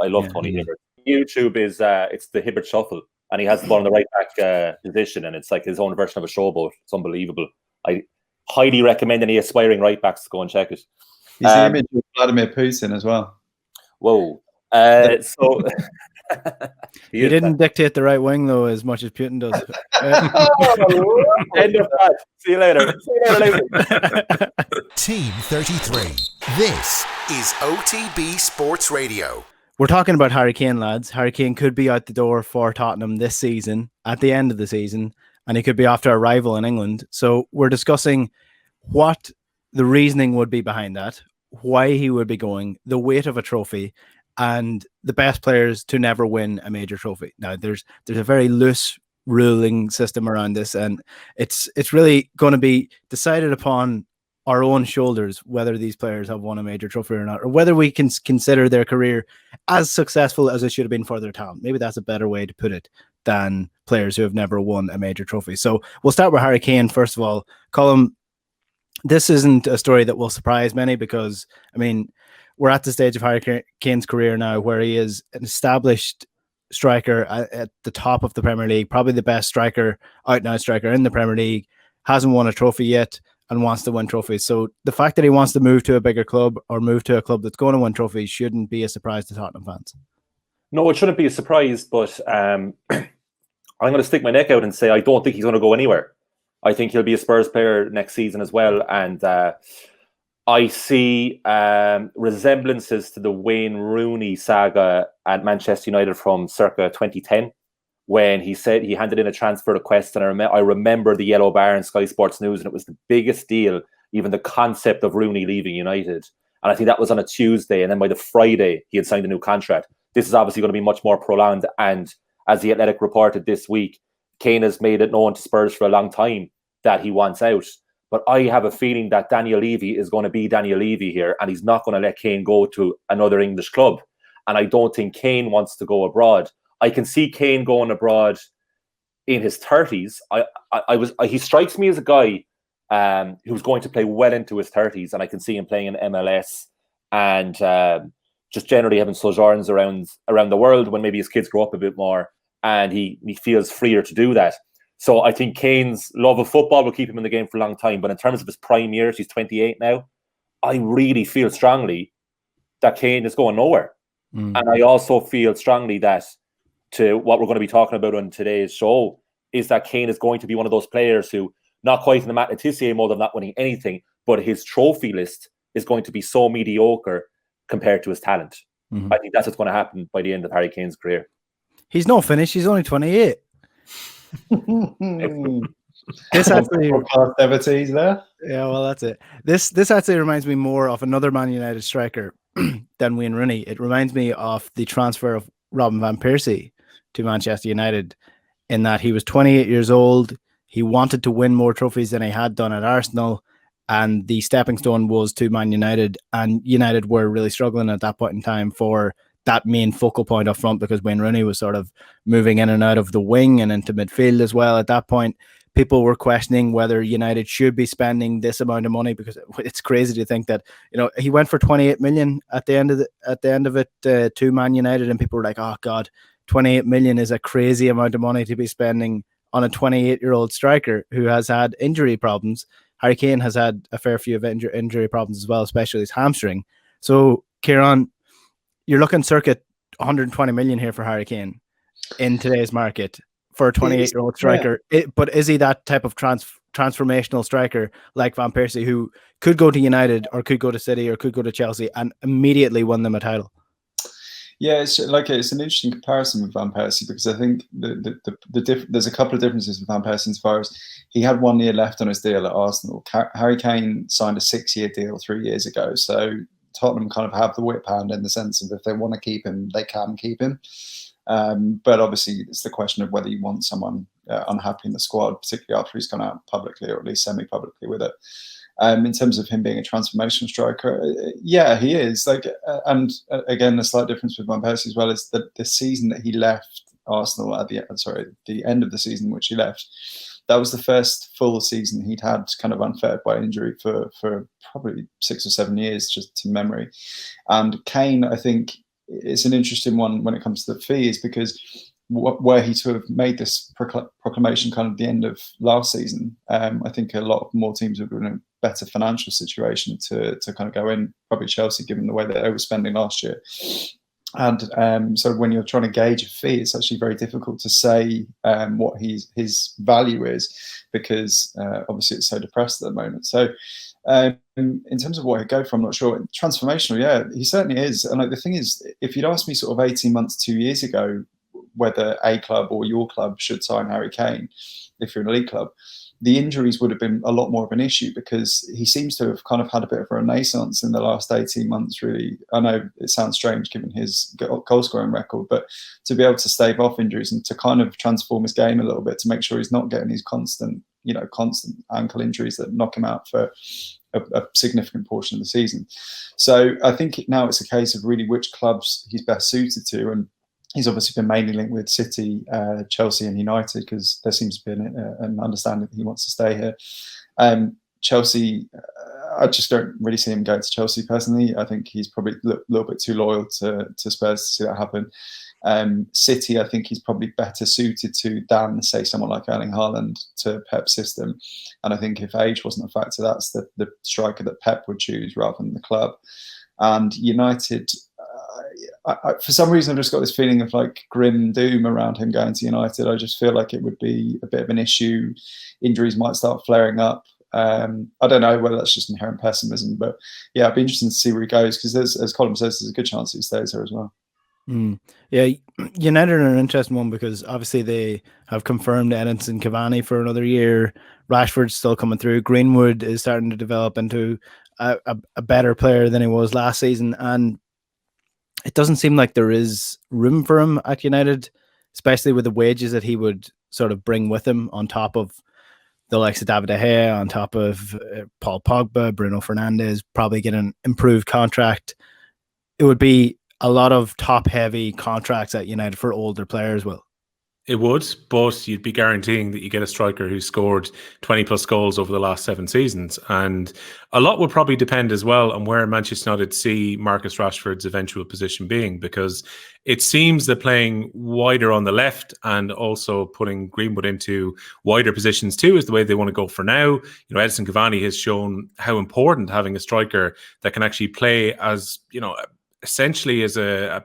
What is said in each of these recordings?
I love Tony Hibbert. YouTube is it's the Hibbert Shuffle, and he has the ball in the right back position, and it's like his own version of a showboat. It's unbelievable. I highly recommend any aspiring right backs to go and check it. He's the image of Vladimir Putin as well. Whoa. So he didn't dictate the right wing though as much as Putin does. End of that. See you later. Team 33. This is OTB Sports Radio. We're talking about Harry Kane, lads. Harry Kane could be out the door for Tottenham this season, at the end of the season, and he could be after a rival in England. So we're discussing what the reasoning would be behind that, why he would be going, the weight of a trophy, and the best players to never win a major trophy. Now, there's a very loose ruling system around this, and it's really going to be decided upon our own shoulders whether these players have won a major trophy or not, or whether we can consider their career as successful as it should have been for their talent. Maybe that's a better way to put it than players who have never won a major trophy. So we'll start with Harry Kane first of all. Colm, this isn't a story that will surprise many because, I mean, we're at the stage of Harry Kane's career now where he is an established striker at the top of the Premier League, probably the best striker, out-and-out striker in the Premier League, hasn't won a trophy yet and wants to win trophies. So the fact that he wants to move to a bigger club or move to a club that's going to win trophies shouldn't be a surprise to Tottenham fans. No, it shouldn't be a surprise, but I'm going to stick my neck out and say I don't think he's going to go anywhere. I think he'll be a Spurs player next season as well, and I see resemblances to the Wayne Rooney saga at Manchester United from circa 2010, when he said he handed in a transfer request, and I remember the yellow bar in Sky Sports News, and it was the biggest deal, even the concept of Rooney leaving United. And I think that was on a Tuesday, and then by the Friday, he had signed a new contract. This is obviously going to be much more prolonged, and as The Athletic reported this week, Kane has made it known to Spurs for a long time that he wants out. But I have a feeling that Daniel Levy is going to be Daniel Levy here, and he's not going to let Kane go to another English club. And I don't think Kane wants to go abroad. I can see Kane going abroad in his 30s. He strikes me as a guy who's going to play well into his 30s, and I can see him playing in MLS and just generally having sojourns around the world when maybe his kids grow up a bit more, and he feels freer to do that. So I think Kane's love of football will keep him in the game for a long time. But in terms of his prime years, he's 28 now, I really feel strongly that Kane is going nowhere. And I also feel strongly that, to what we're going to be talking about on today's show, is that Kane is going to be one of those players who, not quite in the Matt Tissier mode of not winning anything, but his trophy list is going to be so mediocre compared to his talent. I think that's what's going to happen by the end of Harry Kane's career. He's not finished. He's only 28. This actually there. Yeah, well, that's it. This actually reminds me more of another Man United striker than Wayne Rooney. It reminds me of the transfer of Robin van Persie to Manchester United, in that he was 28 years old. He wanted to win more trophies than he had done at Arsenal, and the stepping stone was to Man United, and United were really struggling at that point in time for that main focal point up front, because Wayne Rooney was sort of moving in and out of the wing and into midfield as well. At that point, people were questioning whether United should be spending this amount of money, because it's crazy to think that, you know, he went for 28 million at the end of it to Man United, and people were like, oh God, 28 million is a crazy amount of money to be spending on a 28-year-old striker who has had injury problems. Harry Kane has had a fair few of injury problems as well, especially his hamstring. So, Ciaran, you're looking circa 120 million here for Harry Kane in today's market for a 28-year-old striker. Yeah. But is he that type of transformational striker like Van Persie, who could go to United or could go to City or could go to Chelsea and immediately win them a title? Yeah, it's an interesting comparison with Van Persie, because I think there's a couple of differences with Van Persie as far as he had 1 year left on his deal at Arsenal. Harry Kane signed a 6-year deal 3 years ago, so Tottenham kind of have the whip hand in the sense of if they want to keep him, they can keep him. But obviously, it's the question of whether you want someone unhappy in the squad, particularly after he's gone out publicly, or at least semi-publicly with it. In terms of him being a transformational striker, yeah, he is. And again, the slight difference with Van Persie as well is that the season that he left Arsenal at the end of the season which he left, that was the first full season he'd had kind of unfettered by injury for probably 6 or 7 years, just to memory. And Kane, I think, it's an interesting one when it comes to the fees, because where he sort of made this proclamation kind of the end of last season, I think a lot more teams are in a better financial situation to kind of go in, probably Chelsea, given the way that they were spending last year. And so when you're trying to gauge a fee, it's actually very difficult to say what his value is, because obviously it's so depressed at the moment. So in terms of what he'd go for, I'm not sure. Transformational, yeah, he certainly is. And like, the thing is, if you'd asked me sort of 18 months, 2 years ago, whether a club or your club should sign Harry Kane, if you're an elite club, the injuries would have been a lot more of an issue, because he seems to have kind of had a bit of a renaissance in the last 18 months, really. I know it sounds strange given his goal scoring record, but to be able to stave off injuries and to kind of transform his game a little bit, to make sure he's not getting these constant ankle injuries that knock him out for a significant portion of the season. So I think now it's a case of really which clubs he's best suited to. And he's obviously been mainly linked with City, Chelsea and United, because there seems to be an understanding that he wants to stay here. Chelsea, I just don't really see him going to Chelsea personally. I think he's probably a little bit too loyal to Spurs to see that happen. City, I think he's probably better suited to than, say, someone like Erling Haaland to Pep's system. And I think if age wasn't a factor, that's the striker that Pep would choose rather than the club. And United, for some reason, I've just got this feeling of like grim doom around him going to United. I just feel like it would be a bit of an issue. Injuries might start flaring up. I don't know whether that's just inherent pessimism, but yeah, it'd be interesting to see where he goes, because as Colm says, there's a good chance he stays there as well. Yeah, United are an interesting one, because obviously they have confirmed Edinson Cavani for another year. Rashford's still coming through. Greenwood is starting to develop into a better player than he was last season, and it doesn't seem like there is room for him at United, especially with the wages that he would sort of bring with him, on top of the likes of David De Gea, on top of Paul Pogba, Bruno Fernandes, probably get an improved contract. It would be a lot of top-heavy contracts at United for older players, Will. It would, but you'd be guaranteeing that you get a striker who scored 20 plus goals over the last 7 seasons. And a lot would probably depend as well on where Manchester United see Marcus Rashford's eventual position being, because it seems that playing wider on the left and also putting Greenwood into wider positions too is the way they want to go for now. Edinson Cavani has shown how important having a striker that can actually play as, essentially as a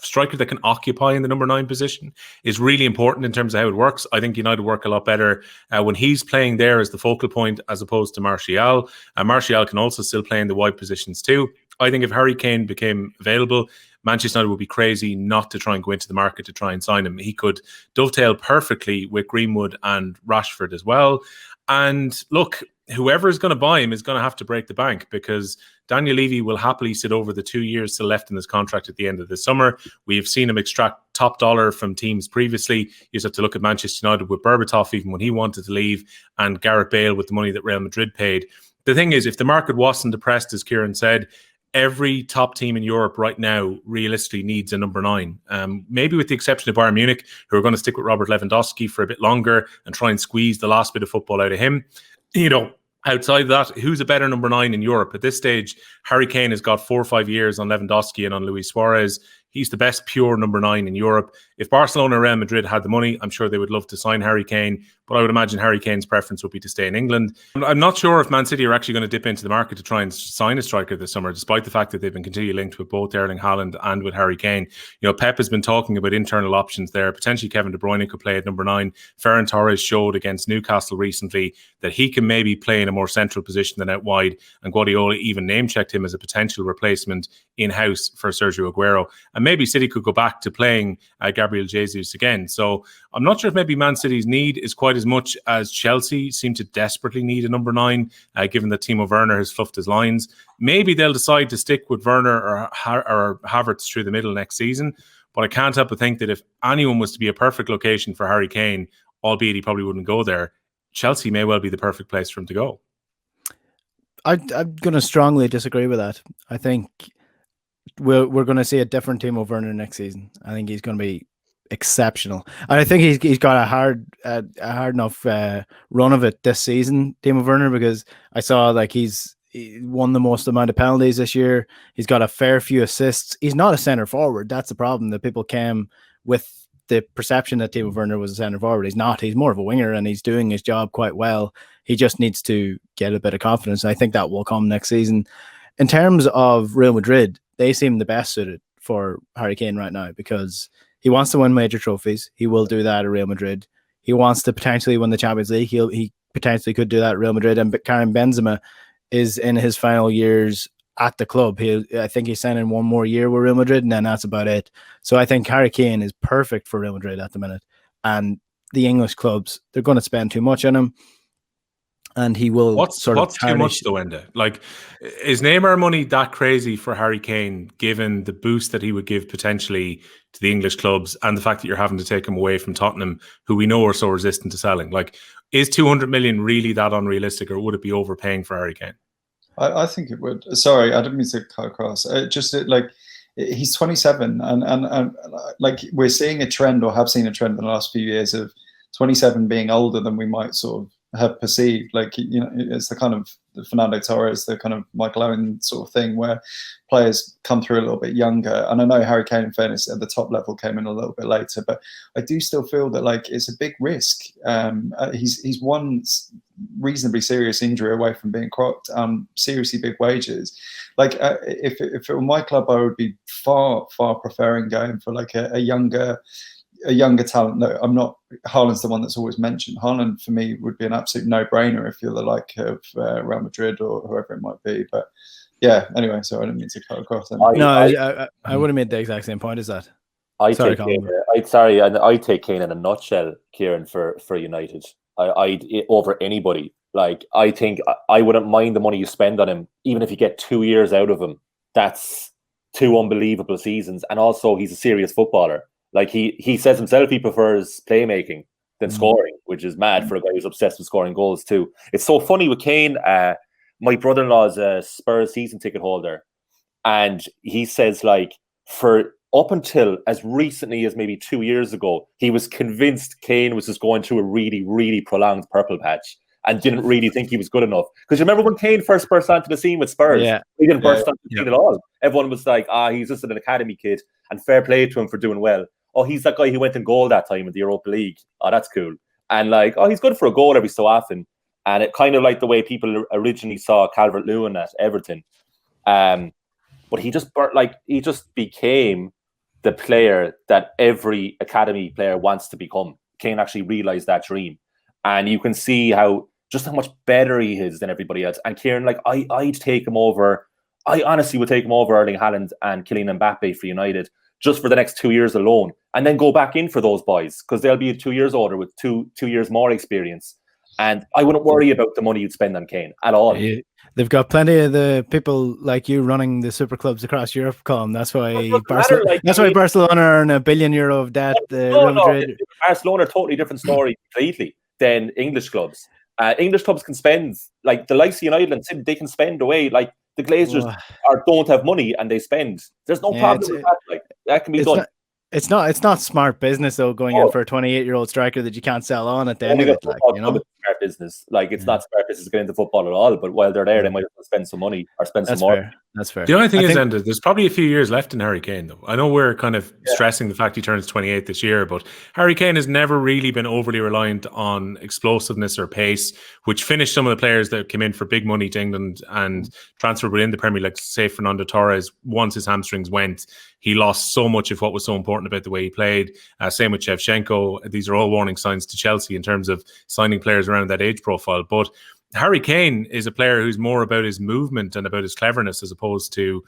striker that can occupy in the number 9 position is really important in terms of how it works. I think United work a lot better when he's playing there as the focal point, as opposed to Martial. Martial can also still play in the wide positions too. I think if Harry Kane became available, Manchester United would be crazy not to try and go into the market to try and sign him. He could dovetail perfectly with Greenwood and Rashford as well. And look, whoever is going to buy him is going to have to break the bank, because Daniel Levy will happily sit over the 2 years still left in his contract at the end of the summer. We have seen him extract top dollar from teams previously. You just have to look at Manchester United with Berbatov, even when he wanted to leave, and Gareth Bale with the money that Real Madrid paid. The thing is, if the market wasn't depressed, as Ciaran said, every top team in Europe right now realistically needs a number 9. Maybe with the exception of Bayern Munich, who are going to stick with Robert Lewandowski for a bit longer and try and squeeze the last bit of football out of him. Outside of that, who's a better number 9 in Europe? At this stage, Harry Kane has got 4 or 5 years on Lewandowski and on Luis Suarez. He's the best pure number 9 in Europe. If Barcelona or Real Madrid had the money, I'm sure they would love to sign Harry Kane, but I would imagine Harry Kane's preference would be to stay in England. I'm not sure if Man City are actually going to dip into the market to try and sign a striker this summer, despite the fact that they've been continually linked with both Erling Haaland and with Harry Kane. Pep has been talking about internal options there. Potentially Kevin De Bruyne could play at number 9. Ferran Torres showed against Newcastle recently that he can maybe play in a more central position than out wide, and Guardiola even name-checked him as a potential replacement in-house for Sergio Aguero. And maybe City could go back to playing Gabriel Jesus again. So I'm not sure if maybe Man City's need is quite as much as Chelsea seem to desperately need a number 9, given that Timo Werner has fluffed his lines. Maybe they'll decide to stick with Werner or Havertz through the middle next season. But I can't help but think that if anyone was to be a perfect location for Harry Kane, albeit he probably wouldn't go there, Chelsea may well be the perfect place for him to go. I'm going to strongly disagree with that. I think we're going to see a different Timo Werner next season. I think he's going to be exceptional, and I think he's got a hard enough run of it this season, Timo Werner, because I saw like he's He won the most amount of penalties this year. He's got a fair few assists. He's not a center forward. That's the problem. That people came with the perception that Timo Werner was a center forward. He's not. He's more of a winger, and he's doing his job quite well. He just needs to get a bit of confidence. I think that will come next season. In terms of Real Madrid, they seem the best suited for Harry Kane right now because he wants to win major trophies. He will do that at Real Madrid. He wants to potentially win the Champions League. He potentially could do that at Real Madrid. And Karim Benzema is in his final years at the club. I think he's signing one more year with Real Madrid, and then that's about it. So I think Harry Kane is perfect for Real Madrid at the minute. And the English clubs, they're going to spend too much on him. And he will What's too much though, Enda? Like, is Neymar money that crazy for Harry Kane, given the boost that he would give potentially to the English clubs and the fact that you're having to take him away from Tottenham, who we know are so resistant to selling? Like, is 200 million really that unrealistic, or would it be overpaying for Harry Kane? I think it would. Sorry, I didn't mean to cut across. He's 27, and like we're seeing a trend, or have seen a trend in the last few years, of 27 being older than we might sort of have perceived. Like, it's the kind of the Fernando Torres, the kind of Michael Owen sort of thing, where players come through a little bit younger. And I know Harry Kane, in fairness, at the top level came in a little bit later, but I do still feel that like it's a big risk. He's one reasonably serious injury away from being cropped, seriously big wages. Like if it were my club, I would be far preferring going for like a younger talent. No, I'm not. Haaland's the one that's always mentioned. Haaland for me would be an absolute no-brainer if you're the like of Real Madrid or whoever it might be. But yeah, anyway, so I didn't mean to cut across. I would have made the exact same point as that. I'd take Kane in a nutshell, Ciaran, for United. I'd over anybody. Like, I think I wouldn't mind the money you spend on him, even if you get 2 years out of him. That's 2 unbelievable seasons, and also he's a serious footballer. Like he says himself, he prefers playmaking than scoring, which is mad for a guy who's obsessed with scoring goals too. It's so funny with Kane. My brother-in-law is a Spurs season ticket holder, and he says like for up until as recently as maybe 2 years ago, he was convinced Kane was just going through a really, really prolonged purple patch and didn't really think he was good enough. Because you remember when Kane first burst onto the scene with Spurs? Yeah. He didn't burst onto the scene at all. Everyone was like, he's just an academy kid, and fair play to him for doing well. Oh, he's that guy who went in goal that time in the Europa League. Oh, that's cool. And like, he's good for a goal every so often. And it kind of like the way people originally saw Calvert-Lewin at Everton. But he just became the player that every academy player wants to become. Kane actually realized that dream. And you can see how much better he is than everybody else. And Ciaran, like, I'd take him over. I honestly would take him over Erling Haaland and Kylian Mbappe for United, just for the next 2 years alone, and then go back in for those boys, because they'll be 2 years older with two years more experience. And I wouldn't worry about the money you'd spend on Kane at all. They've got plenty of the people like you running the super clubs across Europe, Colm. That's why Barcelona are in €1 billion of debt. Real Madrid. Barcelona are a totally different story completely than English clubs. English clubs can spend, like the likes of United and City, they can spend away. Like the Glazers don't have money and they spend. There's no problem with that. Like, that can be done. It's not smart business though, going in for a 28-year-old striker that you can't sell on at the end of it. Like, smart business. Like, it's not smart business to get into football at all. But while they're there, they might have to spend some money or spend some more. That's fair. The only thing is, Enda, there's probably a few years left in Harry Kane, though. I know we're kind of stressing the fact he turns 28 this year, but Harry Kane has never really been overly reliant on explosiveness or pace, which finished some of the players that came in for big money to England and transferred within the Premier League, like, say, Fernando Torres. Once his hamstrings went, he lost so much of what was so important about the way he played. Same with Shevchenko. These are all warning signs to Chelsea in terms of signing players around that age profile. But Harry Kane is a player who's more about his movement and about his cleverness, as opposed to,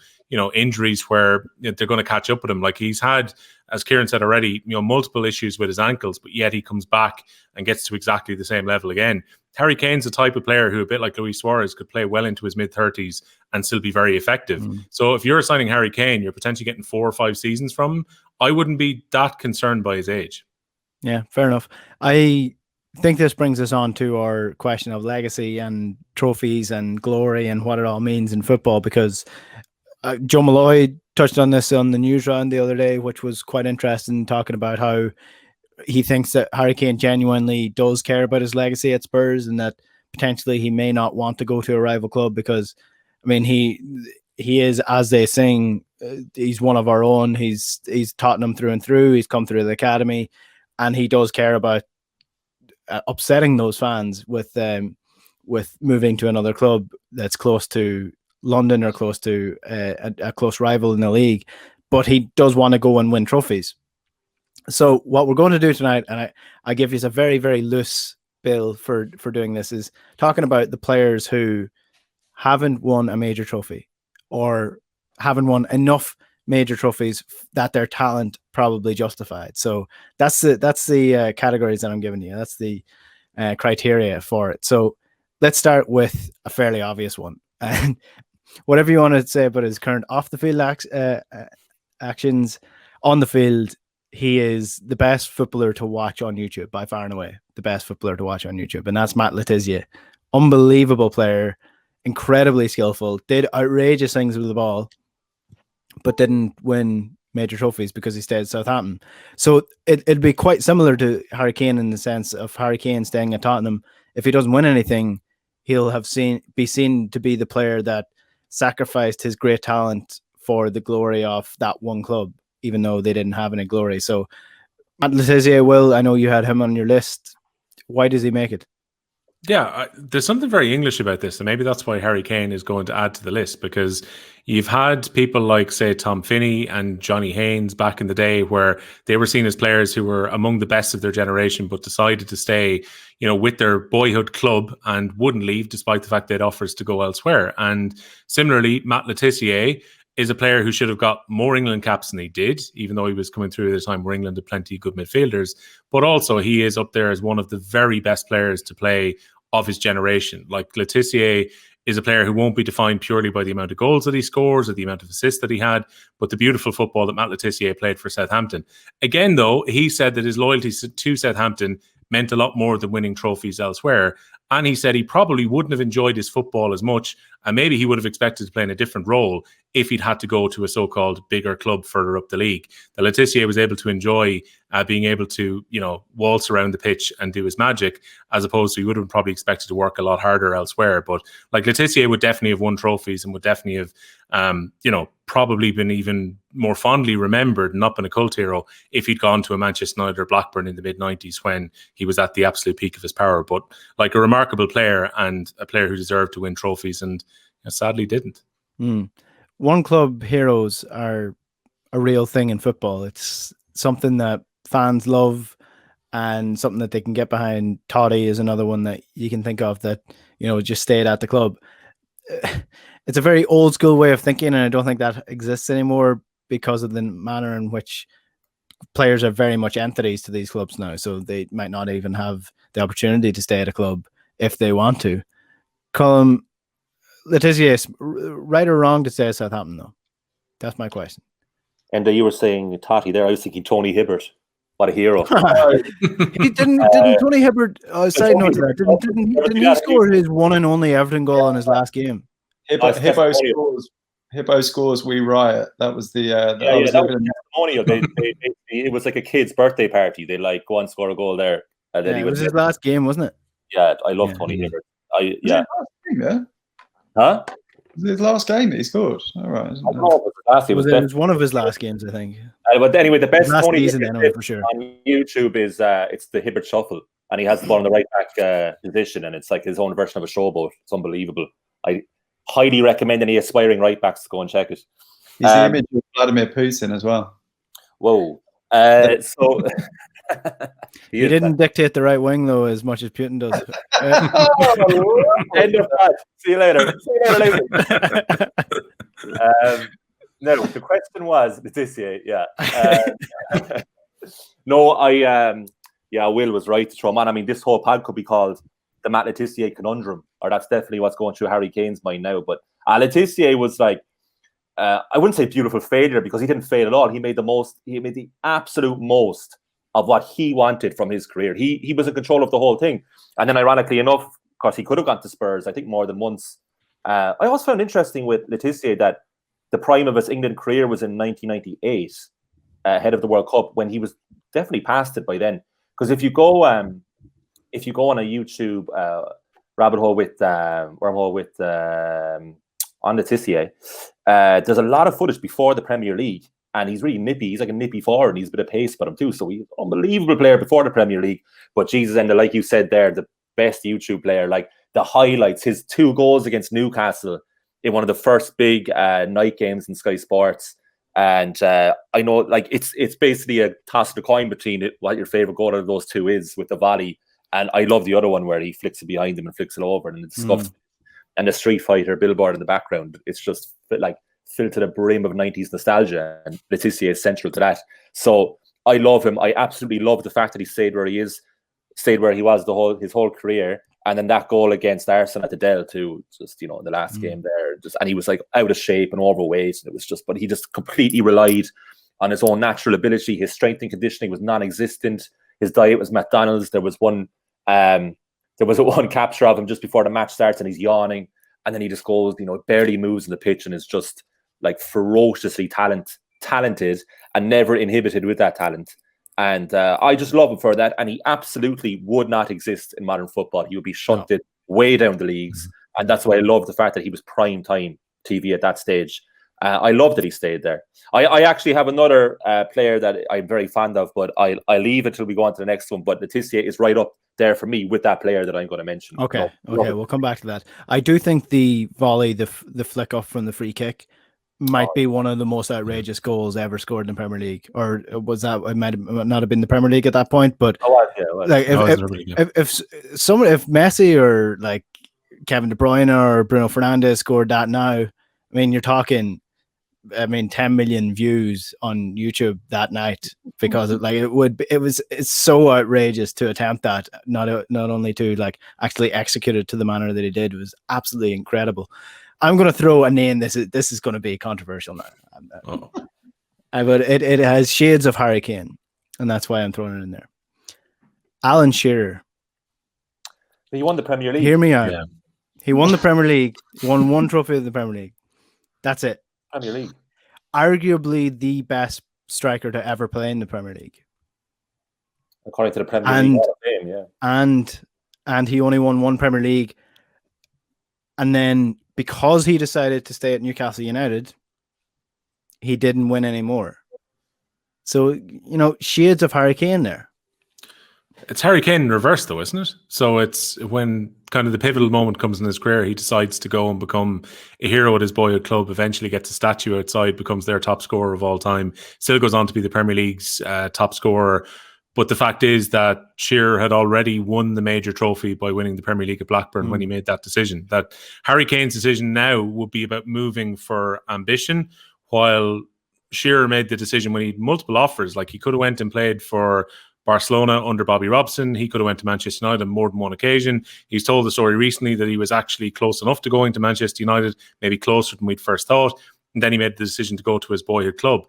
injuries where they're going to catch up with him. Like, he's had, as Ciaran said already, multiple issues with his ankles, but yet he comes back and gets to exactly the same level again. Harry Kane's the type of player who, a bit like Luis Suarez, could play well into his mid-30s and still be very effective. So if you're signing Harry Kane, you're potentially getting 4 or 5 seasons from him. I wouldn't be that concerned by his age. Yeah, fair enough. I think this brings us on to our question of legacy and trophies and glory and what it all means in football, because Joe Malloy touched on this on the news round the other day, which was quite interesting, talking about how he thinks that Harry Kane genuinely does care about his legacy at Spurs, and that potentially he may not want to go to a rival club because I mean, he is, as they sing, he's one of our own. He's Tottenham through and through. He's come through the academy, and he does care about upsetting those fans with moving to another club that's close to London or close to a close rival in the league. But he does want to go and win trophies. So what we're going to do tonight, and I give you a very, very loose bill for doing this, is talking about the players who haven't won a major trophy or haven't won enough major trophies that their talent probably justified. So that's the categories that I'm giving you. That's the criteria for it. So let's start with a fairly obvious one. And whatever you want to say about his current off the field actions, on the field, he is the best footballer to watch on YouTube by far and away. The best footballer to watch on YouTube, and that's Matt Le Tissier. Unbelievable player, incredibly skillful, did outrageous things with the ball, but didn't win major trophies because he stayed at Southampton. So it'd be quite similar to Harry Kane in the sense of Harry Kane staying at Tottenham. If he doesn't win anything, he'll be seen to be the player that sacrificed his great talent for the glory of that one club, even though they didn't have any glory. So Matt Le Tissier, Will, I know you had him on your list. Why does he make it? Yeah, there's something very English about this, and maybe that's why Harry Kane is going to add to the list, because you've had people like, say, Tom Finney and Johnny Haynes back in the day, where they were seen as players who were among the best of their generation, but decided to stay, with their boyhood club and wouldn't leave, despite the fact they had offers to go elsewhere. And similarly, Matt Le Tissier is a player who should have got more England caps than he did, even though he was coming through at a time where England had plenty of good midfielders. But also he is up there as one of the very best players to play of his generation. Like, Le Tissier is a player who won't be defined purely by the amount of goals that he scores or the amount of assists that he had, but the beautiful football that Matt Le Tissier played for Southampton. Again, though, he said that his loyalty to Southampton meant a lot more than winning trophies elsewhere. And he said he probably wouldn't have enjoyed his football as much, and maybe he would have expected to play in a different role if he'd had to go to a so-called bigger club further up the league. The Le Tissier was able to enjoy being able to, waltz around the pitch and do his magic, as opposed to he would have probably expected to work a lot harder elsewhere. But like, Le Tissier would definitely have won trophies and would definitely have, probably been even more fondly remembered and not been a cult hero if he'd gone to a Manchester United or Blackburn in the mid-90s when he was at the absolute peak of his power. But like, a remarkable player and a player who deserved to win trophies and sadly didn't. One club heroes are a real thing in football. It's something that fans love and something that they can get behind. Toddy is another one that you can think of that, just stayed at the club. It's a very old school way of thinking, and I don't think that exists anymore because of the manner in which players are very much entities to these clubs now. So they might not even have the opportunity to stay at a club if they want to. Colm, Le Tissier, right or wrong to stay at Southampton, though? That's my question. And you were saying Totti there. I was thinking Tony Hibbert. What a hero! He didn't Tony Hibbert? Side note to that, didn't he score his one and only Everton goal in his last game? Hippo scores, we riot. That was the that was testimonial. It was like a kid's birthday party. They go and score a goal there, and then it was his last game, wasn't it? Yeah, I love Tony Hibbert. Huh? Was it his last game that he scored? All right. It was one of his last games, I think. But anyway, the best Tony season anyway, for sure. On YouTube is it's the Hibbert Shuffle, and he has the ball in the right back position, and it's like his own version of a showboat. It's unbelievable. I highly recommend any aspiring right backs to go and check it. He's the image of Vladimir Putin as well. Whoa. So he didn't dictate the right wing though as much as Putin does. End of that. See you later. No, the question was Tissier. Yeah. No, Will was right to throw him on. I mean, this whole pod could be called the Matt Le Tissier conundrum, or that's definitely what's going through Harry Kane's mind now. But Le Tissier was like, I wouldn't say beautiful failure, because he didn't fail at all. He made the absolute most of what he wanted from his career. He was in control of the whole thing. And then ironically enough, because he could have gone to Spurs, I think more than once. I also found interesting with Le Tissier that the prime of his England career was in 1998, ahead of the World Cup, when he was definitely past it by then. Because if you go on a YouTube rabbit hole with wormhole with on the Tissier. There's a lot of footage before the Premier League, and he's really nippy. He's like a nippy forward, and he's a bit of pace about him too. So he's an unbelievable player before the Premier League. But Jesus, and like you said there, the best YouTube player, like the highlights, his 2 goals against Newcastle in one of the first big night games in Sky Sports. And I know, like, it's basically a toss of the coin between it, what your favourite goal out of those 2 is with the volley. And I love the other one where he flicks it behind him and flicks it over, and it's scuffed. And the Street Fighter billboard in the background. It's just like filled to the brim of 90s nostalgia, and Tissier is central to that. So I love him. I absolutely love the fact that he stayed where he was his whole career. And then that goal against Arsenal at the Dell too, just, in the last game there, and he was like out of shape and overweight, and it was just, but he just completely relied on his own natural ability. His strength and conditioning was non-existent. His diet was McDonald's. There was one capture of him just before the match starts, and he's yawning, and then he just goes, barely moves in the pitch, and is just like ferociously talented and never inhibited with that talent. And I just love him for that. And he absolutely would not exist in modern football. He would be shunted way down the leagues. And that's why I love the fact that he was prime time TV at that stage. I love that he stayed there. I actually have another player that I'm very fond of, but I'll leave it till we go on to the next one. But Tissier is right up there for me with that player that I'm going to mention. Okay, we'll come back to that. I do think the volley, the flick off from the free kick, might be one of the most outrageous goals ever scored in the Premier League, or was that? It might not have been the Premier League at that point, but like if Messi or like Kevin De Bruyne or Bruno Fernandes scored that now, I mean, you're talking, 10 million views on YouTube that night, because it's so outrageous to attempt that, not only to like actually execute it to the manner that he did. It was absolutely incredible. I'm going to throw a name. This is going to be controversial now. But it has shades of Harry Kane, and that's why I'm throwing it in there. Alan Shearer. He won the Premier League. Hear me out. Yeah. He won the Premier League. Won 1 trophy of the Premier League. That's it. Premier League. Arguably the best striker to ever play in the Premier League, according to the Premier League Hall of Fame. Yeah. And he only won 1 Premier League, and then, because he decided to stay at Newcastle United, he didn't win any more. So, shades of Harry Kane there. It's Harry Kane in reverse, though, isn't it? So it's when kind of the pivotal moment comes in his career, he decides to go and become a hero at his boyhood club, eventually gets a statue outside, becomes their top scorer of all time, still goes on to be the Premier League's top scorer. But the fact is that Shearer had already won the major trophy by winning the Premier League at Blackburn when he made that decision. That Harry Kane's decision now would be about moving for ambition, while Shearer made the decision when he had multiple offers. Like, he could have went and played for Barcelona under Bobby Robson. He could have went to Manchester United on more than one occasion. He's told the story recently that he was actually close enough to going to Manchester United, maybe closer than we'd first thought. And then he made the decision to go to his boyhood club.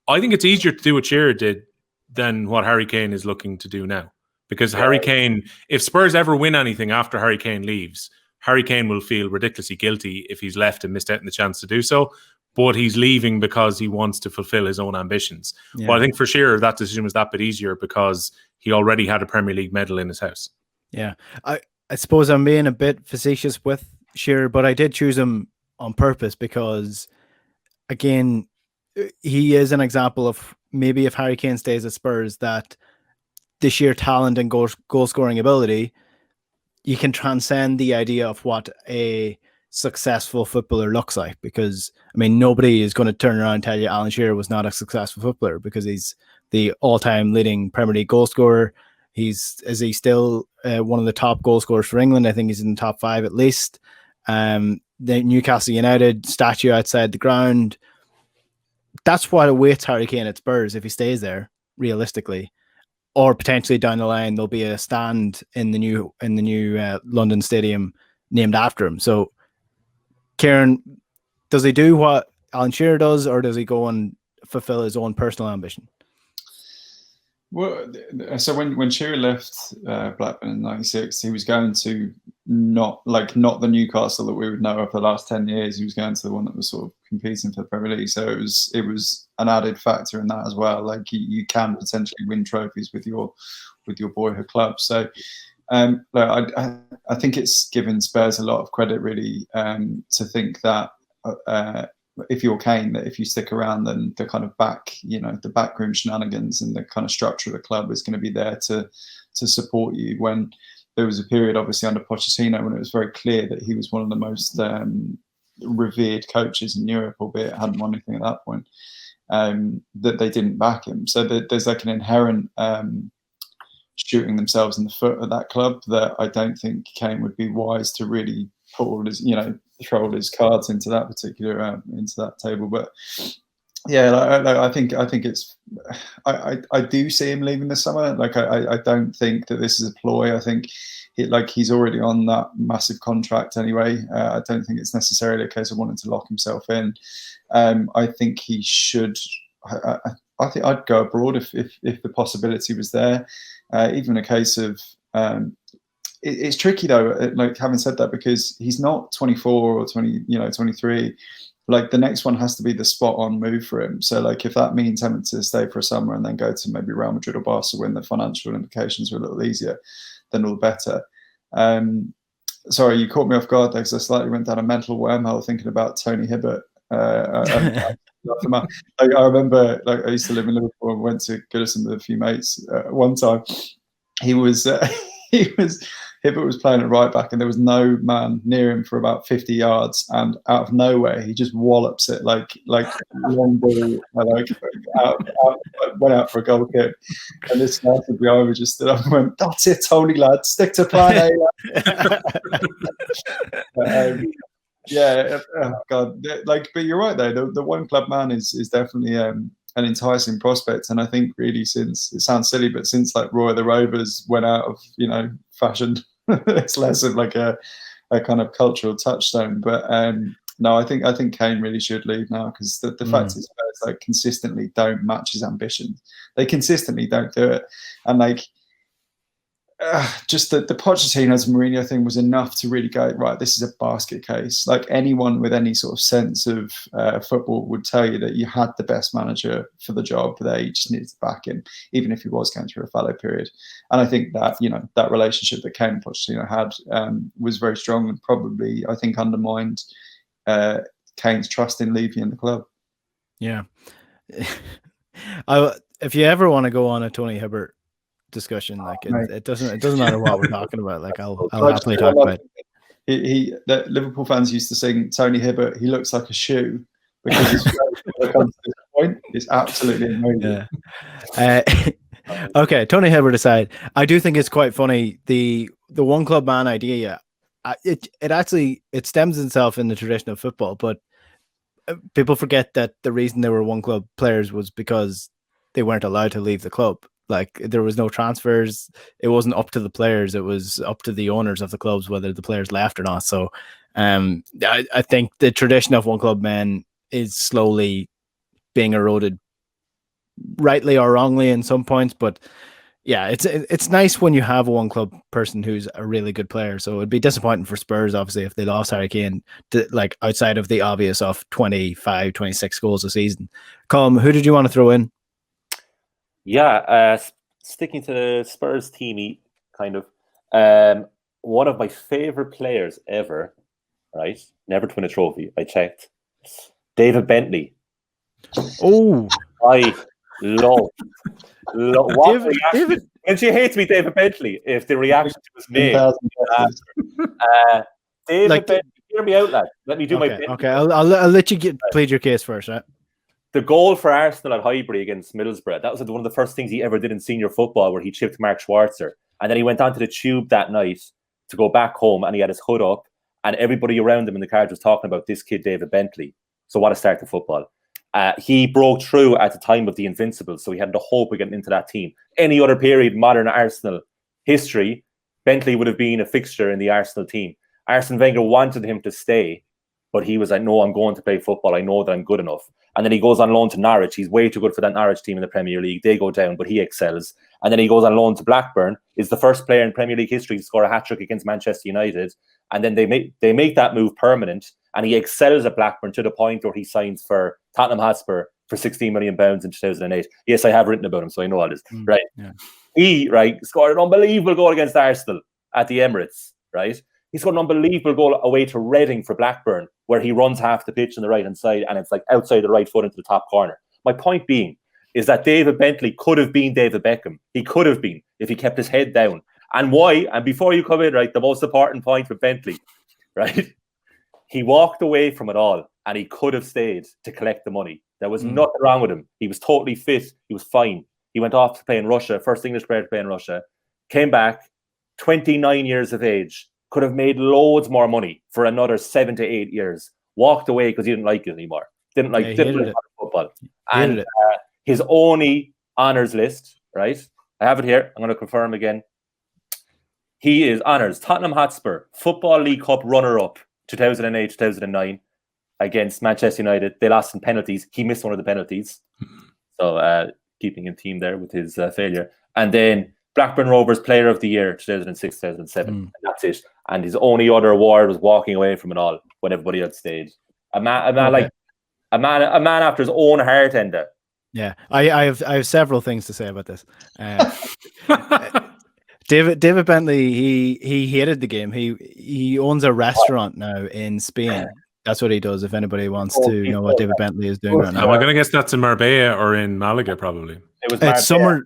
I think it's easier to do what Shearer did than what Harry Kane is looking to do now. Because Harry Kane, if Spurs ever win anything after Harry Kane leaves, Harry Kane will feel ridiculously guilty if he's left and missed out on the chance to do so. But he's leaving because he wants to fulfill his own ambitions. Yeah. But I think for Shearer, that decision was that bit easier because he already had a Premier League medal in his house. Yeah. I suppose I'm being a bit facetious with Shearer, but I did choose him on purpose because, again, he is an example of maybe if Harry Kane stays at Spurs, that the sheer talent and goal scoring ability, you can transcend the idea of what a successful footballer looks like. Because, nobody is going to turn around and tell you Alan Shearer was not a successful footballer, because he's the all-time leading Premier League goal scorer. Is he still one of the top goal scorers for England? I think he's in the top 5 at least. The Newcastle United statue outside the ground. That's what awaits Harry Kane at Spurs if he stays there, realistically. Or potentially down the line, there'll be a stand in the new London Stadium named after him. So, Ciaran, does he do what Alan Shearer does, or does he go and fulfill his own personal ambition? Well, so when Shearer left Blackburn in '96, he was going to not the Newcastle that we would know of the last 10 years. He was going to the one that was sort of competing for the Premier League. So it was an added factor in that as well. Like, you can potentially win trophies with your boyhood club. So I think it's given Spurs a lot of credit, really, to think that if you're Kane, that if you stick around, then the kind of the backroom shenanigans and the kind of structure of the club is going to be there to support you. When there was a period, obviously under Pochettino, when it was very clear that he was one of the most revered coaches in Europe, albeit hadn't won anything at that point, that they didn't back him. So there's like an inherent shooting themselves in the foot at that club that I don't think Kane would be wise to really put all his, throw all his cards into that particular into that table. But yeah, I think it's I do see him leaving this summer. Like I don't think that this is a ploy. I think he's already on that massive contract anyway. I don't think it's necessarily a case of wanting to lock himself in. I think he should. I think I'd go abroad if the possibility was there. Even a case of it's tricky though. Like having said that, because he's not 24 or 23. Like the next one has to be the spot on move for him. So like if that means having to stay for a summer and then go to maybe Real Madrid or Barca when the financial implications are a little easier, then all the better. Sorry, you caught me off guard there because I slightly went down a mental wormhole thinking about Tony Hibbert. I remember, like, I used to live in Liverpool and went to Goodison with a few mates. One time, Hibbert was playing at right back, and there was no man near him for about 50 yards. And out of nowhere, he just wallops it like long ball, went out for a goal kick. And this started behind me just stood up and went, "That's it, Tony, lad, stick to plan A." Yeah, oh God. But you're right though. The one club man is definitely an enticing prospect, and I think really since it sounds silly, but since like Roy of the Rovers went out of fashion, it's less of like a kind of cultural touchstone. But no, I think Kane really should leave now because the fact is Spurs like consistently don't match his ambitions. They consistently don't do it, and like. Just the Pochettino's Mourinho thing was enough to really go, right, this is a basket case. Like anyone with any sort of sense of football would tell you that you had the best manager for the job there. You just needed to back him, even if he was going through a fallow period. And I think that, that relationship that Kane and Pochettino had was very strong and probably, I think, undermined Kane's trust in Levy and the club. Yeah. If you ever want to go on a Tony Hibbert discussion, like it doesn't matter what we're talking about. Like I'll happily talk about it. The Liverpool fans used to sing Tony Hibbert, he looks like a shoe, because his face comes to this point is absolutely amazing. Yeah. Okay, Tony Hibbert aside, I do think it's quite funny the one club man idea. It actually stems itself in the tradition of football, but people forget that the reason they were one club players was because they weren't allowed to leave the club. Like there was no transfers. It wasn't up to the players. It was up to the owners of the clubs whether the players left or not. So I think the tradition of one club men is slowly being eroded, rightly or wrongly in some points. But yeah, it's nice when you have a one club person who's a really good player. So it'd be disappointing for Spurs, obviously, if they lost Harry Kane, like outside of the obvious of 25, 26 goals a season. Colm, who did you want to throw in? Yeah, sticking to the Spurs teamy, kind of. One of my favorite players ever, right? Never to win a trophy. I checked. David Bentley. Oh, I love. David. And she hates me, David Bentley. If the reaction to his name, David Bentley, hear me out, lad. Let me do my bit. Okay, I'll let you plead your case first, right? The goal for Arsenal at Highbury against Middlesbrough, that was one of the first things he ever did in senior football, where he chipped Mark Schwarzer. And then he went onto the tube that night to go back home, and he had his hood up, and everybody around him in the car was talking about this kid, David Bentley. So what a start to football. He broke through at the time of the Invincibles, so he had the hope of getting into that team. Any other period, modern Arsenal history, Bentley would have been a fixture in the Arsenal team. Arsene Wenger wanted him to stay, but he was like, no, I'm going to play football. I know that I'm good enough. And then he goes on loan to Norwich. He's way too good for that Norwich team in the Premier League. They go down, but he excels. And then he goes on loan to Blackburn. Is the first player in Premier League history to score a hat-trick against Manchester United. And then they make that move permanent. And he excels at Blackburn to the point where he signs for Tottenham Hotspur for £16 million in 2008. Yes, I have written about him, so I know all this. Right? Yeah. He scored an unbelievable goal against Arsenal at the Emirates. Right? He scored an unbelievable goal away to Reading for Blackburn, where he runs half the pitch on the right-hand side, and it's like outside the right foot into the top corner. My point being is that David Bentley could have been David Beckham. He could have been if he kept his head down. And why? And before you come in, right, the most important point with Bentley, right? He walked away from it all, and he could have stayed to collect the money. There was nothing wrong with him. He was totally fit. He was fine. He went off to play in Russia, first English player to play in Russia, came back, 29 years of age, could have made loads more money for another 7 to 8 years. Walked away because he didn't like it anymore. Didn't like football. And his only honours list, right? I have it here. I'm going to confirm again. He is honours Tottenham Hotspur Football League Cup runner-up 2008-2009 against Manchester United. They lost in penalties. He missed one of the penalties. So keeping in team there with his failure. And then Blackburn Rovers Player of the Year 2006-2007. And that's it. And his only other award was walking away from it all when everybody else stayed. A man after his own heart, Enda. Yeah, I have several things to say about this. David Bentley, he hated the game. He owns a restaurant now in Spain. That's what he does. If anybody wants to know what David Bentley is doing right now, am I going to guess that's in Marbella or in Malaga? Probably. It was Marbella. It's somewhere.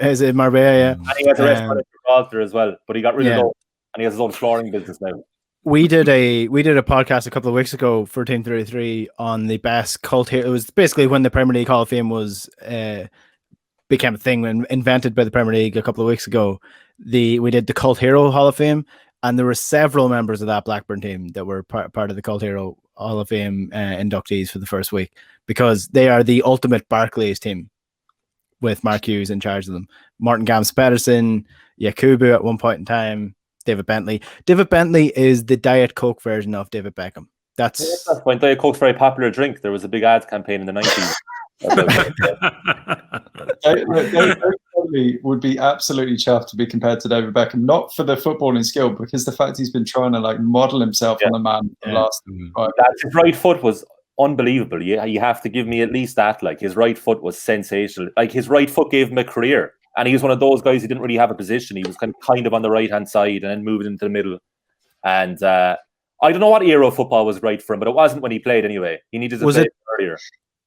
Is it Marbella? Yeah. And he has a restaurant in Gibraltar as well, but he got rid of those, and he has his own flooring business now. We did a podcast a couple of weeks ago for Team 33 on the best cult hero. It was basically when the Premier League Hall of Fame was became a thing when invented by the Premier League a couple of weeks ago. We did the Cult Hero Hall of Fame, and there were several members of that Blackburn team that were part of the Cult Hero Hall of Fame inductees for the first week, because they are the ultimate Barclays team with Mark Hughes in charge of them. Martin Gams-Pedersen, Yakubu at one point in time, David Bentley. David Bentley is the Diet Coke version of David Beckham. That's when Diet Coke's a very popular drink. There was a big ads campaign in the 90s. Bentley would be absolutely chuffed to be compared to David Beckham, not for the footballing skill, because the fact he's been trying to like model himself on the man for the last 5 years. His right foot was unbelievable. You have to give me at least that. Like, his right foot was sensational. Like, his right foot gave him a career. And he was one of those guys who didn't really have a position. He was kind of on the right-hand side and then moving into the middle. And I don't know what era of football was right for him, but it wasn't when he played anyway. He needed to play earlier.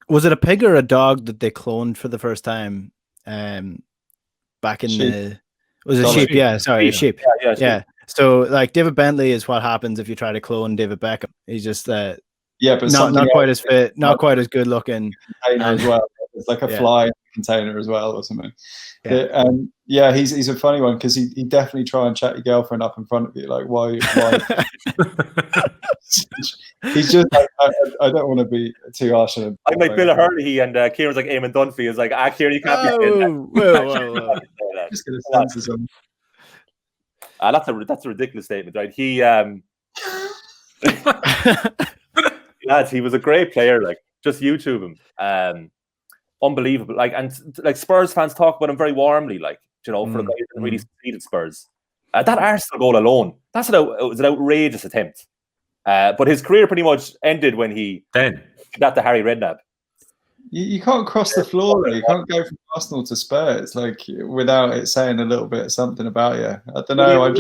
Was it a pig or a dog that they cloned for the first time back in the... Was it sheep? Yeah, sorry, a sheep. Yeah. So, like, David Bentley is what happens if you try to clone David Beckham. He's just but not quite as fit, not quite as good looking. As well. It's like a fly container as well or something. He's a funny one, because he definitely try and chat your girlfriend up in front of you. Like, why? He's just like, I don't want to be too harsh on him. I'm like Bill Hurley, and Kieran's like Eamon Dunphy. Is like, Kieran, you can't be saying that. Just get his senses on. That's a ridiculous statement, right? He lads, he was a great player. Like, just YouTube him. Unbelievable. Like, and like, Spurs fans talk about him very warmly, like, you know, for a guy who didn't really succeed at Spurs. That Arsenal goal alone, it was an outrageous attempt. But his career pretty much ended when he got the Harry Redknapp. You can't cross the floor, though. You can't go from Arsenal to Spurs like without it saying a little bit something about you. I don't know.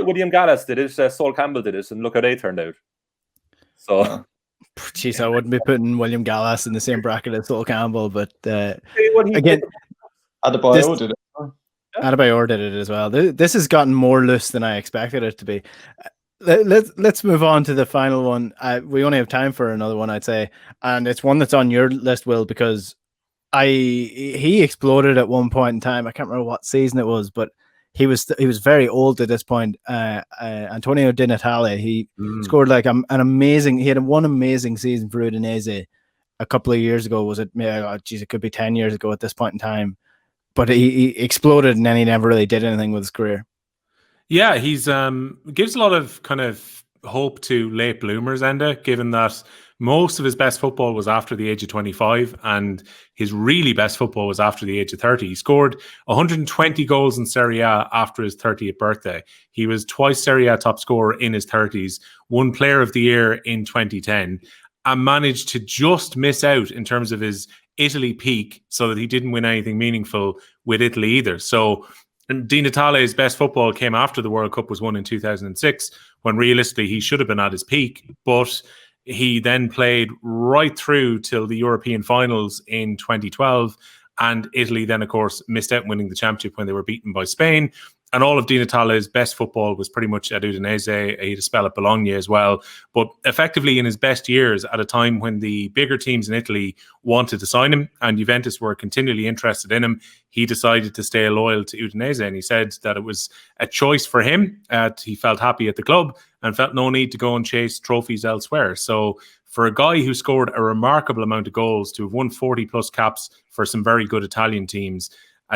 William Gallas did it. Sol Campbell did it, and look how they turned out. So. Jeez, I wouldn't be putting William Gallas in the same bracket as Sol Campbell, but again, Adebayor did it. Adebayor did it as well. This has gotten more loose than I expected it to be. Let's move on to the final one. We only have time for another one, I'd say, and it's one that's on your list, Will, because he exploded at one point in time. I can't remember what season it was, but he was very old at this point. Antonio Di Natale, he scored like an amazing. He had one amazing season for Udinese a couple of years ago. Was it? It could be 10 years ago at this point in time. But he exploded, and then he never really did anything with his career. Yeah, he's gives a lot of kind of hope to late bloomers, Enda, given that most of his best football was after the age of 25, and his really best football was after the age of 30. He scored 120 goals in Serie A after his 30th birthday. He was twice Serie A top scorer in his 30s, won Player of the Year in 2010, and managed to just miss out in terms of his Italy peak, so that he didn't win anything meaningful with Italy either. So And Di Natale's best football came after the World Cup was won in 2006, when realistically he should have been at his peak. But he then played right through till the European finals in 2012. And Italy then, of course, missed out winning the championship when they were beaten by Spain. And all of Di Natale's best football was pretty much at Udinese. He had a spell at Bologna as well. But effectively in his best years, at a time when the bigger teams in Italy wanted to sign him and Juventus were continually interested in him, he decided to stay loyal to Udinese. And he said that it was a choice for him. He felt happy at the club and felt no need to go and chase trophies elsewhere. So for a guy who scored a remarkable amount of goals, to have won 40 plus caps for some very good Italian teams,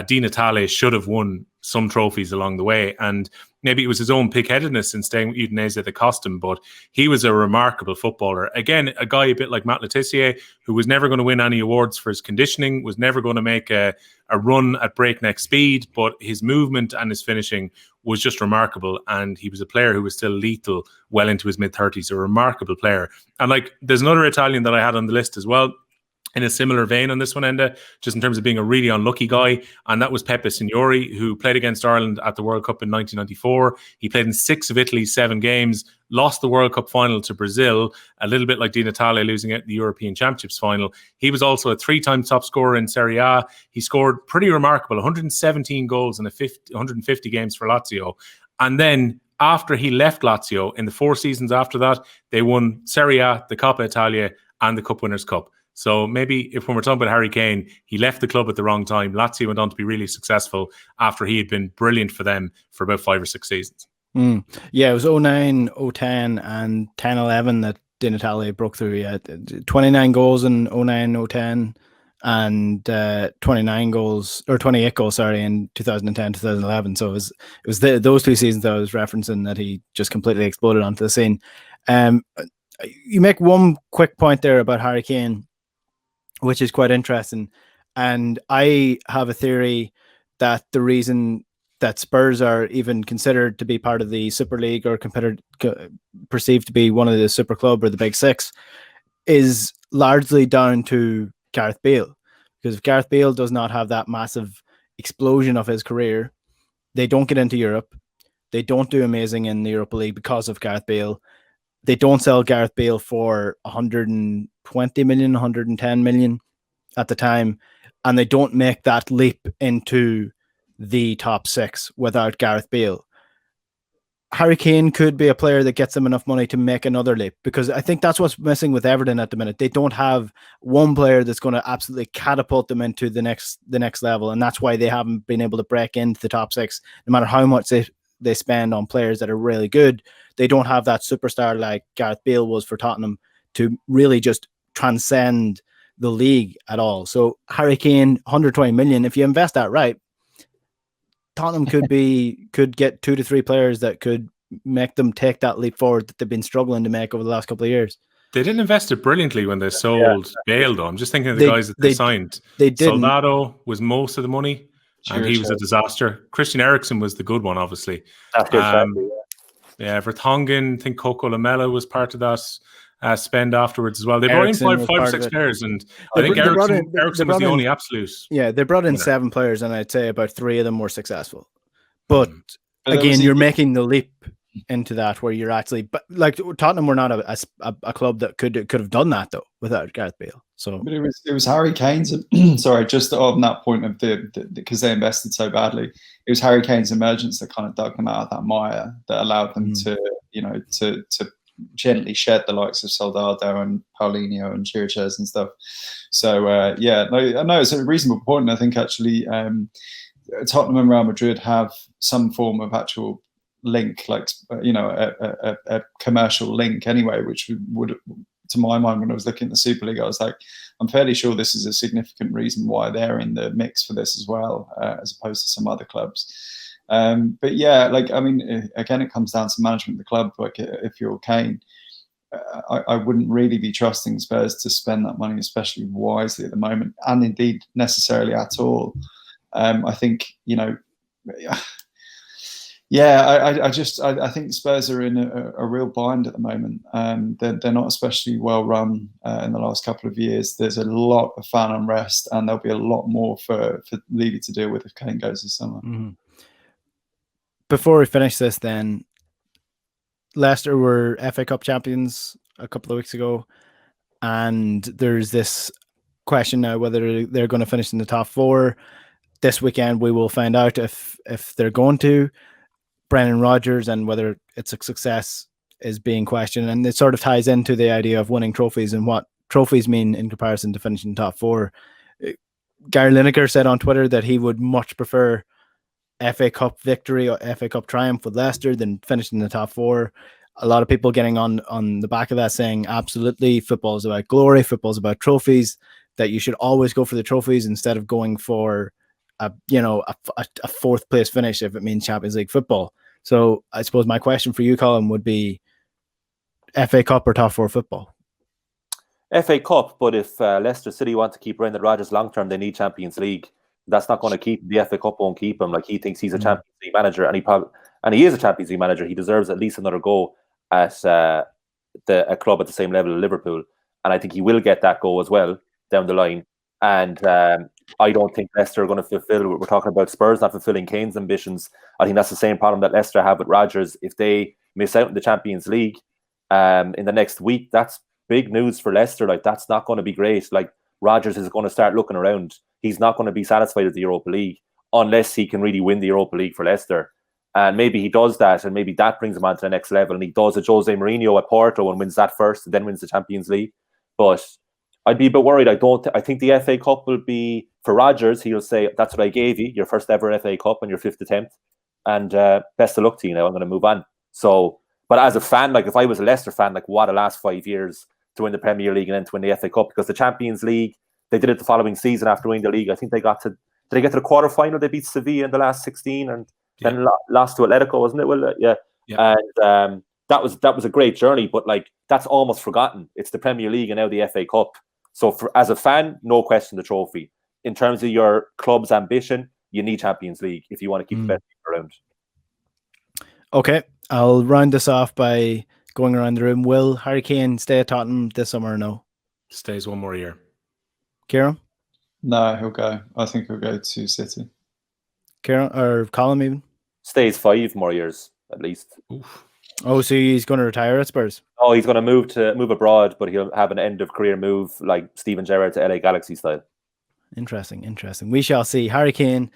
Di Natale should have won some trophies along the way. And maybe it was his own pig-headedness in staying with Udinese that cost him, but he was a remarkable footballer. Again, a guy a bit like Matt Tissier, who was never going to win any awards for his conditioning, was never going to make a run at breakneck speed, but his movement and his finishing was just remarkable. And he was a player who was still lethal well into his mid-30s, a remarkable player. And like, there's another Italian that I had on the list as well, in a similar vein on this one, Enda, just in terms of being a really unlucky guy, and that was Pepe Signori, who played against Ireland at the World Cup in 1994. He played in 6 of Italy's 7 games, lost the World Cup final to Brazil, a little bit like Di Natale losing at the European Championships final. He was also a 3-time top scorer in Serie A. He scored pretty remarkable, 117 goals in 150 games for Lazio. And then after he left Lazio, in the 4 seasons after that, they won Serie A, the Coppa Italia, and the Cup Winners' Cup. So maybe when we're talking about Harry Kane, he left the club at the wrong time. Lazio went on to be really successful after he had been brilliant for them for about 5 or 6 seasons. Yeah, it was 09, 010 and 10-11 that Di Natale broke through. Yeah, 29 goals in 09, 010 and 28 goals, in 2010, 2011. So it was those 2 seasons that I was referencing that he just completely exploded onto the scene. You make one quick point there about Harry Kane, which is quite interesting. And I have a theory that the reason that Spurs are even considered to be part of the Super League or perceived to be one of the Super Club or the Big Six is largely down to Gareth Bale. Because if Gareth Bale does not have that massive explosion of his career, they don't get into Europe. They don't do amazing in the Europa League because of Gareth Bale. They don't sell Gareth Bale for 120 million, 110 million at the time. And they don't make that leap into the top 6 without Gareth Bale. Harry Kane could be a player that gets them enough money to make another leap, because I think that's what's missing with Everton at the minute. They don't have one player that's going to absolutely catapult them into the next level. And that's why they haven't been able to break into the top 6, no matter how much they spend on players that are really good. They don't have that superstar like Gareth Bale was for Tottenham to really just transcend the league at all. So Harry Kane, 120 million, if you invest that right, Tottenham could get 2 to 3 players that could make them take that leap forward that they've been struggling to make over the last couple of years. They didn't invest it brilliantly when they sold Bale, though. I'm just thinking of the guys that they signed. They didn't. Soldado was most of the money, and he was a disaster. Christian Eriksen was the good one, obviously. That's good. Yeah, Vertonghen, I think Coco Lamela was part of that spend afterwards as well. They brought in 5 or 6 players, and I think Eriksen was the only absolute. Yeah, they brought in 7 players, and I'd say about 3 of them were successful. But again, you're making the leap into that where you're actually, but like Tottenham were not a club that could have done that though without Gareth Bale. So, but it was Harry Kane's. Sorry, just on that point of because they invested so badly, it was Harry Kane's emergence that kind of dug them out of that mire that allowed them to gently shed the likes of Soldado and Paulinho and Chiriches and stuff. So I know it's a reasonable point, and I think actually Tottenham and Real Madrid have some form of actual link, like a commercial link anyway, which would, to my mind, when I was looking at the Super League, I was like, I'm fairly sure this is a significant reason why they're in the mix for this as well, as opposed to some other clubs. But yeah, like, I mean, again, it comes down to management of the club. Like, if you're Kane, I wouldn't really be trusting Spurs to spend that money, especially wisely at the moment, and indeed necessarily at all. I think, I think Spurs are in a real bind at the moment. They're not especially well run in the last couple of years. There's a lot of fan unrest, and there'll be a lot more for Levy to deal with if Kane goes this summer. Mm-hmm. before we finish this, then Leicester were FA Cup champions a couple of weeks ago, and there's this question now whether they're going to finish in the top 4. This weekend we will find out if they're going to. Brendan Rodgers and whether it's a success is being questioned, and it sort of ties into the idea of winning trophies and what trophies mean in comparison to finishing top 4. Gary Lineker said on Twitter that he would much prefer FA Cup victory or FA Cup triumph with Leicester than finishing in the top 4. A lot of people getting on the back of that saying absolutely, football is about glory, football is about trophies, that you should always go for the trophies instead of going for a 4th place finish if it means Champions League football. So I suppose my question for you, Colm, would be FA Cup or top 4 football? FA Cup, but if Leicester City want to keep Brendan Rodgers long term, they need Champions League. That's not going to keep the FA Cup. Won't keep him. Like, he thinks he's a Champions League manager, and he is a Champions League manager. He deserves at least another go at a club at the same level of Liverpool, and I think he will get that go as well down the line. And I don't think Leicester are going to fulfill. We're talking about Spurs not fulfilling Kane's ambitions. I think that's the same problem that Leicester have with Rodgers. If they miss out in the Champions League in the next week, that's big news for Leicester. Like, that's not going to be great. Like, Rodgers is going to start looking around. He's not going to be satisfied with the Europa League unless he can really win the Europa League for Leicester. And maybe he does that, and maybe that brings him on to the next level. And he does a Jose Mourinho at Porto and wins that first, and then wins the Champions League. But I'd be a bit worried. I think the FA Cup will be for Rodgers. He'll say, "That's what I gave you, your first ever FA Cup and your 5th attempt, and best of luck to you. Now I'm going to move on." So, but as a fan, like, if I was a Leicester fan, like, what a last 5 years to win the Premier League and then to win the FA Cup, because the Champions League, they did it the following season after winning the league. I think they got to, did they get to the quarterfinal? They beat Sevilla in the last 16 and then lost to Atletico, wasn't it? Well, yeah. And that was a great journey, but like, that's almost forgotten. It's the Premier League and now the FA Cup. So as a fan, no question the trophy. In terms of your club's ambition, you need Champions League if you want to keep the best people around. Okay, I'll round this off by going around the room. Will Harry Kane stay at Tottenham this summer or no? Stays one more year. Ciaran? No, he'll go. I think he'll go to City. Ciaran or Colm even? Stays 5 more years at least. Oof. Oh, so he's going to retire at Spurs? Oh, he's going to move abroad, but he'll have an end of career move like Steven Gerrard to LA Galaxy style. Interesting. We shall see. Harry Kane,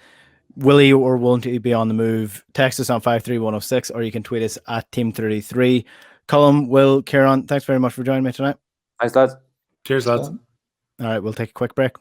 will he or won't he be on the move? Text us on 53106, or you can tweet us at Team33. Colm, Will, Ciaran, thanks very much for joining me tonight. Thanks, lads. Cheers, lads. All right, we'll take a quick break.